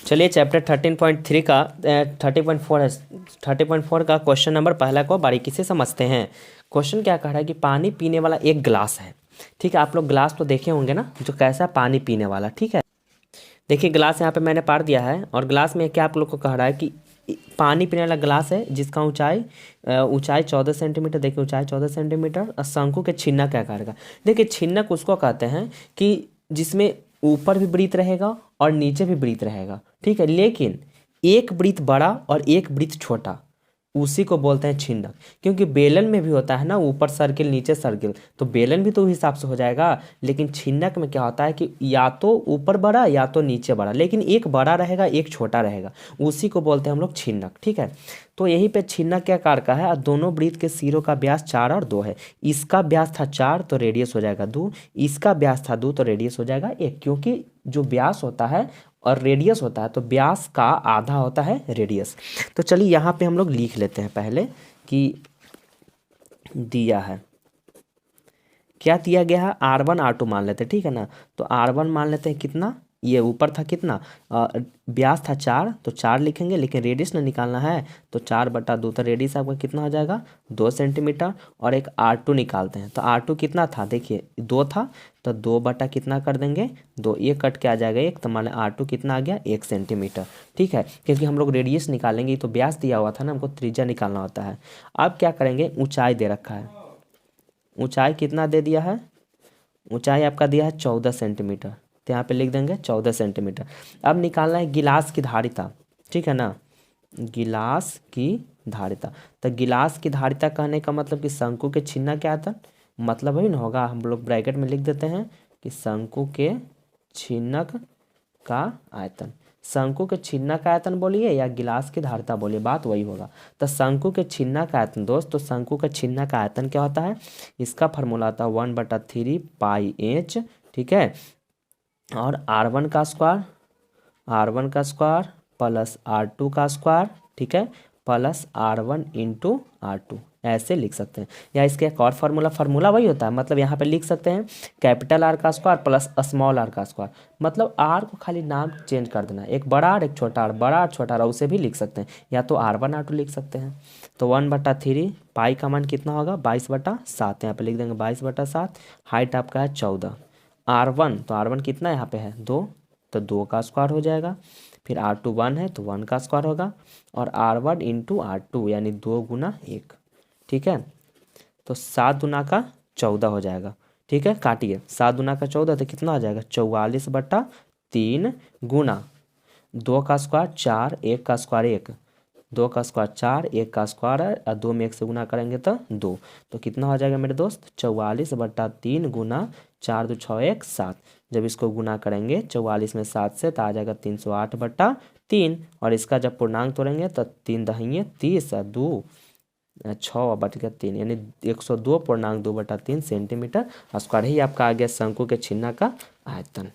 चलिए चैप्टर 13.3 का 30.4 है, 30.4 का क्वेश्चन नंबर पहला को बारीकी से समझते हैं। क्वेश्चन क्या कह रहा है कि पानी पीने वाला एक ग्लास है। ठीक है, आप लोग ग्लास तो देखे होंगे ना, जो कैसा पानी पीने वाला। ठीक है, देखिए ग्लास यहाँ पे मैंने पार दिया है, और ग्लास में क्या आप लोग को कह रहा है कि पानी पीने वाला ग्लास है जिसका ऊंचाई 14 सेंटीमीटर। देखिए ऊंचाई 14 सेंटीमीटर और शंकु के छिन्नक क्या करेगा। देखिए छिन्नक उसको कहते हैं कि जिसमें ऊपर भी वृत्त रहेगा और नीचे भी वृत्त रहेगा। ठीक है, लेकिन एक वृत्त बड़ा और एक वृत्त छोटा, उसी को बोलते हैं छिन्नक। क्योंकि बेलन में भी होता है ना, ऊपर सर्किल नीचे सर्किल, तो बेलन भी तो उस हिसाब से हो जाएगा। लेकिन छिन्नक में क्या होता है कि या तो ऊपर बड़ा या तो नीचे बड़ा, लेकिन एक बड़ा रहेगा एक छोटा रहेगा, उसी को बोलते हैं हम लोग छिन्नक। ठीक है, तो यहीं पे छिन्नक क्या आकार का है, दोनों वृत्त के सिरों का व्यास 4 और 2 है। इसका व्यास था 4 तो रेडियस हो जाएगा 2, इसका व्यास था 2 तो रेडियस हो जाएगा 1। क्योंकि जो व्यास होता है और रेडियस होता है तो व्यास का आधा होता है रेडियस। तो चलिए यहाँ पे हम लोग लिख लेते हैं पहले कि दिया है, क्या दिया गया है, R1 R2 मान लेते हैं। ठीक है ना, तो R1 मान लेते हैं कितना, ये ऊपर था कितना, व्यास था 4 तो 4 लिखेंगे, लेकिन रेडियस ना निकालना है तो 4/2, तो रेडियस आपका कितना हो जाएगा 2 सेंटीमीटर। और एक R2 निकालते हैं, तो R2 कितना था, देखिए 2 था तो 2 कितना कर देंगे 2, ये कट के आ जाएगा 1, तो मान R2 कितना आ गया 1 सेंटीमीटर। ठीक है, क्योंकि हम लोग रेडियस निकालेंगे, तो व्यास दिया हुआ था ना, हमको त्रिज्या निकालना होता है। अब क्या करेंगे, ऊंचाई दे रखा है, ऊंचाई कितना दे दिया है, ऊंचाई आपका दिया है 14 सेंटीमीटर, तो यहाँ पे लिख देंगे 14 सेंटीमीटर। अब निकालना है गिलास की धारिता। ठीक है ना, गिलास की धारिता, तो गिलास की धारिता कहने का मतलब कि शंकु के छिन्नक के आयतन, मतलब वही ना होगा, हम लोग ब्रैकेट में लिख देते हैं कि शंकु के छिन्नक का आयतन। शंकु के छिन्नक का आयतन बोलिए या गिलास की धारिता बोलिए, बात वही होगा। तो शंकु के छिन्नक का आयतन दोस्त, तो शंकु का छिन्नक का आयतन क्या होता है, इसका फार्मूला आता है 1/3 पाई h। ठीक है, और R1 का स्क्वायर प्लस R2 का स्क्वायर, ठीक है, प्लस R1 इंटू R2, ऐसे लिख सकते हैं। या इसके एक और फार्मूला वही होता है, मतलब यहाँ पे लिख सकते हैं कैपिटल R का स्क्वायर प्लस स्मॉल r का स्क्वायर। मतलब R को खाली नाम चेंज कर देना, एक बड़ा R एक छोटा R, बड़ा R छोटा R, उसे भी लिख सकते हैं, या तो R1 R2 लिख सकते हैं। तो 1/3 पाई का मान कितना होगा 22/7, यहाँ पे लिख देंगे 22/7। हाइट आपका है 14। R1 तो R1 कितना यहाँ पे है 2, तो 2 का स्क्वायर हो जाएगा। फिर R2 1 है तो 1 का स्क्वायर होगा, और R1 इंटू R2 यानी 2 गुना 1। ठीक है, तो 7 दूना का 14 हो जाएगा। ठीक है, काटिए 7 दूना का 14 तो कितना हो जाएगा 44/3 गुना 2 का स्क्वायर 4, 1 का स्क्वायर 1, 2 का स्क्वायर 4, 1 का स्क्वायर है और 2 में 1 से गुना करेंगे तो 2, तो कितना हो जाएगा मेरे दोस्त 44/3 गुना 4 2 6 1 7। जब इसको गुना करेंगे 44 में 7 से तो आ जाएगा 308/3, और इसका जब पूर्णांक तोड़ेंगे तो 3 दहिये 30 और 2 6/3 यानी 102.2/3 सेंटीमीटर स्क्वायर ही आपका आ गया शंकु के छिन्नक का आयतन।